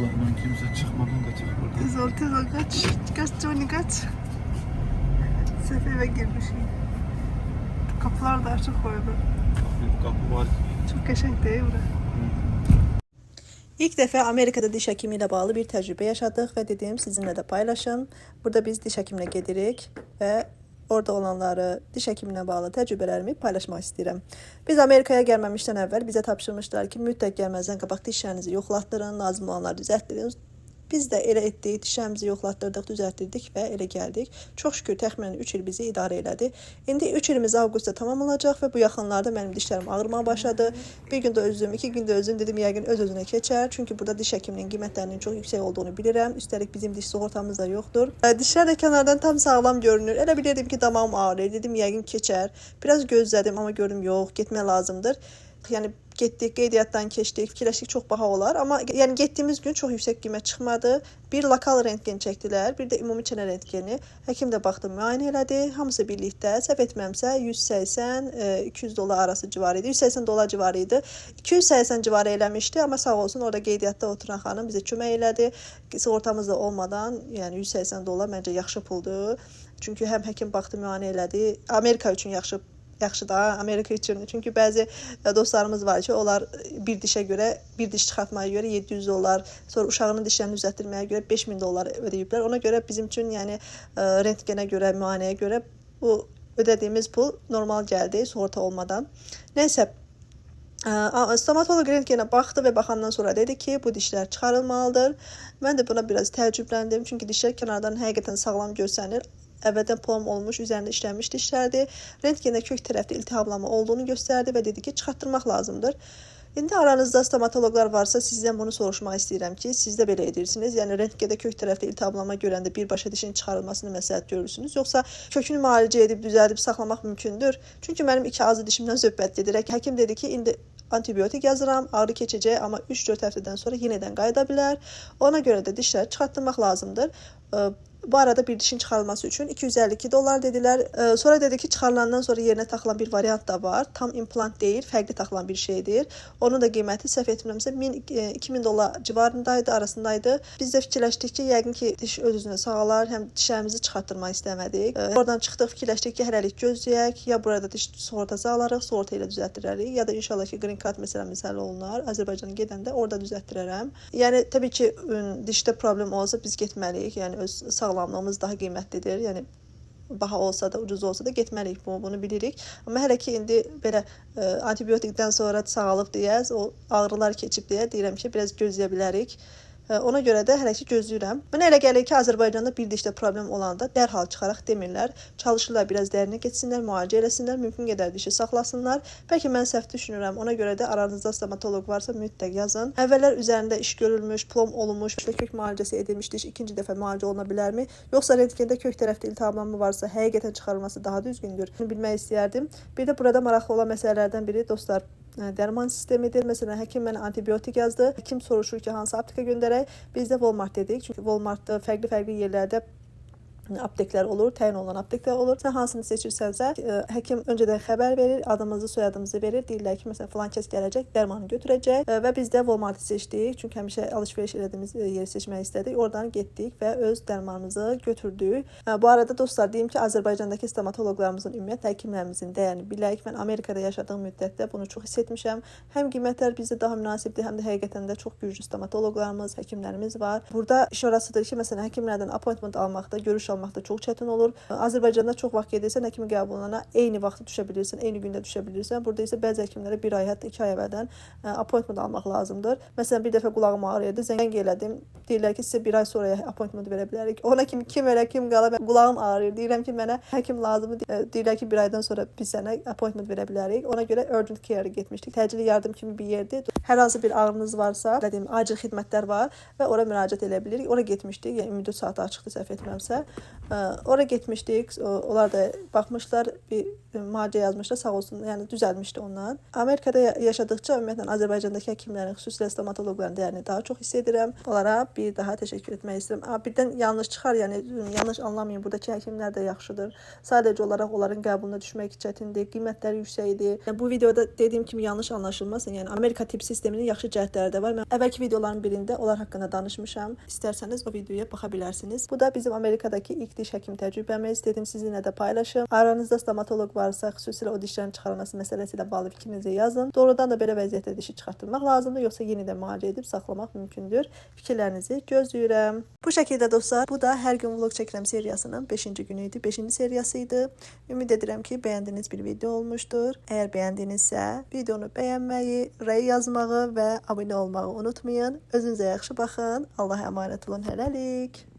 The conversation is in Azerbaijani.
Allah'ım kimse çıkmadan kaçak burada. Tez ol kaç. Kaç Johnny kaç. Sefe eve girmişim. Kapılar da açık koydu. Kapı var ki. Çok qəşəng değil bura. İlk dəfə Amerikada diş həkimi ilə bağlı bir təcrübə yaşadıq və dedim sizinlə də paylaşım. Burada biz diş həkiminə gedirik və orada olanları, diş həkiminə bağlı təcrübələrimi paylaşmaq istəyirəm. Biz Amerikaya gəlməmişdən əvvəl bizə tapşırmışlar ki, mütləq gəlməzdən qabaq dişlərinizi yoxlatdırın, lazım olanları düzəltdirin. Biz də elə etdik, dişlərimizi yoxlatdırdıq, düzəltdirdik və elə gəldik. Çox şükür təxminən 3 il bizi idarə elədi. İndi 3 ilimiz avqustda tamam olacaq və bu yaxınlarda mənim dişlərim ağrımağa başladı. Bir gün də özüm, 2 gün də özüm dedim yəqin öz-özünə keçər. Çünki burada diş həkiminin qiymətlərinin çox yüksək olduğunu bilirəm. Üstəlik bizim diş sığortamız da yoxdur. Dişlər də kənardan tam sağlam görünür. Elə bilirdim ki, damağım ağrır. Dedim yəqin keçər. Biraz gözlədim amma gördüm yox, getmək lazımdır. Yəni getdik, qeydiyyatdan keçdik, fikirləşdik çox baha olar. Amma yəni getdiyimiz gün çox yüksək qiymət çıxmadı. Bir lokal rentgen çəkdilər, bir də ümumi çənə rentgeni. Həkim də baxdı, müayinə elədi. Hamısı birlikdə, səhv etməmsə 180-200 dollar arası civarı idi. 180 dollar civarı idi. 280 civarı eləmişdi, amma sağ olsun orada qeydiyyatda oturan xanım bizə kömək elədi. Sığortamız da olmadan, yəni 180 dollar məncə yaxşı puldur. Çünki həm həkim baxdı, müayinə elədi. Amerika üçün yaxşı da, Amerika üçün. Çünki bəzi dostlarımız var ki, onlar bir dişə görə, bir diş çıxartmaya görə 700 dollar, sonra uşağının dişlərini düzəltdirməyə görə 5000 dollar ödəyiblər. Ona görə bizim üçün, yəni rentgenə görə, müayinəyə görə bu ödədiyimiz pul normal gəldi, sığorta olmadan. Nəysə, stomatoloq rentgenə baxdı və baxandan sonra dedi ki, bu dişlər çıxarılmalıdır. Mən də buna biraz təəccübləndim, çünki dişlər kənardan həqiqətən sağlam görsənir. Əvvəldən plom olmuş, üzərində işlənmiş dişlərdir. Rentgendə kök tərəfdə iltihablama olduğunu göstərdi və dedi ki, çıxartdırmaq lazımdır. İndi aranızda stomatoloqlar varsa sizdən bunu soruşmaq istəyirəm ki, siz də belə edirsiniz. Yəni rentgendə kök tərəfdə iltihablama görəndə birbaşa dişin çıxarılmasını məsləhət görürsünüz, yoxsa kökünü müalicə edib düzəldib saxlamaq mümkündür? Çünki mənim 2 azı dişimdən söhbət gedir. Həkim dedi ki, indi antibiotik yazıram, ağrı keçəcək, amma 3-4 həftədən sonra yenidən qayıda bilər. Ona görə də dişləri çıxartdırmaq lazımdır. Bu arada bir dişin çıxarılması üçün 252 dollar dedilər. Sonra dedi ki, çıxarılandan sonra yerinə taxılan bir variant da var. Tam implant deyil, fərqli taxılan bir şeydir. Onun da qiyməti səhv etmirəmsə 1000-2000 dollar civarındaydı, arasındaydı. Biz də fikirləşdik ki, yəqin ki, diş öz-özünə sağalar, həm dişlərimizi çıxartdırmaq istəmədik. Oradan çıxdıq, fikirləşdik ki, hələlik gözləyək, ya burada diş sığortası alarıq, sığorta ilə düzəltdirərik, ya da inşallah ki, green card məsələmiz həll olunar. Azərbaycana gedəndə orada düzəltdirərəm. Yəni təbii ki, dişdə problem olsa biz getməliyik. Yəni öz sağlamlığımız daha qiymətlidir. Yəni baha olsa da, ucuz olsa da getməliyik, bunu bilirik. Amma hələ ki indi belə antibiotikdən sonra sağalıb deyə, o ağrılar keçib deyə deyirəm ki, biraz gözləyə bilərik. Ona görə də hələ ki gözləyirəm. Mənə elə gəlir ki, Azərbaycanda bir dişdə problem olanda dərhal çıxaraq demirlər. Çalışırlar biraz dərinə getsinlər, müalicə eləsinlər, mümkün qədər dişi saxlasınlar. Bəlkə mən səhv düşünürəm. Ona görə də aranızda stomatoloq varsa mütləq yazın. Əvvəllər üzərində iş görülmüş, plom olunmuş, kök müalicəsi edilmiş diş ikinci dəfə müalicə oluna bilərmi? Yoxsa rentgenda kök tərəfdə iltihablanma varsa həqiqətən çıxarılması daha düzgündür? Bunu bilmək istəyərdim. Bir də burada maraqlı olan məsələlərdən biri dostlar, dərman sistemidir. Məsələn, həkim mənə antibiotik yazdı. Həkim soruşur ki, hansı apteka göndərək? Biz də Walmart dedik. Çünki Walmartda fərqli yerlərdə apteklər olur, təyin olunan apteklər olur. Sən hansını seçirsənsə, həkim öncədən xəbər verir, adımızı, soyadımızı verir. Deyirlər ki, məsələn, filan kəs gələcək, dərmanı götürəcək və biz də Walmart-ı seçdik. Çünki həmişə alış-veriş elədiyimiz yeri seçmək istədik. Oradan getdik və öz dərmanımızı götürdük. Bu arada dostlar, deyim ki, Azərbaycandakı stomatoloqlarımızın, ümumiyyətlə həkimlərimizin dəyərini bilək. Mən Amerikada yaşadığım müddətdə bunu çox hiss etmişəm. Həm qiymətlər bizdə daha münasibdir, həm də həqiqətən də çox güclü stomatoloqlarımız, həkimlərimiz var. Burada iş orasıdır ki, məsələn, həkimlərdən appointment almaqda, görüş almaqda çox çətin olur. Azərbaycanda çox vaxt gedirsən, həkimin qəbuluna eyni vaxtda düşə bilirsən, eyni gündə düşə bilirsən. Burada isə bəzi həkimlərə bir ay, hətta 2 ay əvvəldən appointment almaq lazımdır. Məsələn, bir dəfə qulağım ağrıyırdı, zəng elədim. Deyirlər ki, sizə bir ay sonra appointment verə bilərik. Ona kim elə, kim qala, qulağım ağrıyır. Deyirəm ki, mənə həkim lazımdır. Deyirlər ki, bir aydan sonra biz sənə appointment verə bilərik. Ona görə urgent care-ə getmişdik. Təcili yardım kimi bir yerdir. Hər hansı bir ağrınız varsa, acil xidmətlər var və ora müraciət edə bilirik. Ora getmişdik. Yəni 24 saat açıqdır, səhv etmirəmsə. Oraya getmişdik. Onlar da baxmışlar, bir müalicə yazmışlar, sağ olsun. Yəni düzəlmişdi onlar. Amerikada yaşadıkça ümumiyyətlə Azərbaycandakı həkimlərin, xüsusilə stomatoloqların dəyərini daha çox hiss edirəm. Onlara bir daha təşəkkür etmək istəyirəm. Birdən yanlış çıxar, yəni yanlış anlamayın. Buradakı həkimlər də yaxşıdır. Sadəcə olaraq onların qəbuluna düşmək çətindir, qiymətləri yüksəkdir. Yəni bu videoda dediyim kimi yanlış anlaşılmasın. Yəni Amerika tibb sisteminin yaxşı cəhətləri də var. Mən əvvəlki videoların birində onlar haqqında danışmışam. İstərsəniz o videoya baxa bilərsiniz. Bu da bizim Amerikadakı ilk diş həkim təcrübəmiz. Dedim sizinlə də paylaşım. Aranızda stomatoloq varsa, xüsusilə o dişlərin çıxarılması məsələsi ilə bağlı fikrinizi yazın. Doğrudan da belə vəziyyətdə dişi çıxartdırmaq lazımdır, yoxsa yenidən müalicə edib saxlamaq mümkündür? Fikirlərinizi gözləyirəm. Bu şəkildə dostlar, bu da hər gün vlog çəkirəm seriyasının 5-ci günü idi, 5-ci seriyası idi. Ümid edirəm ki, bəyəndiyiniz bir video olmuşdur. Əgər bəyəndinizsə, videonu bəyənməyi, rəy yazmağı və abunə olmağı unutmayın. Özünüzə yaxşı baxın. Allah'a əmanət olun. Hələlik.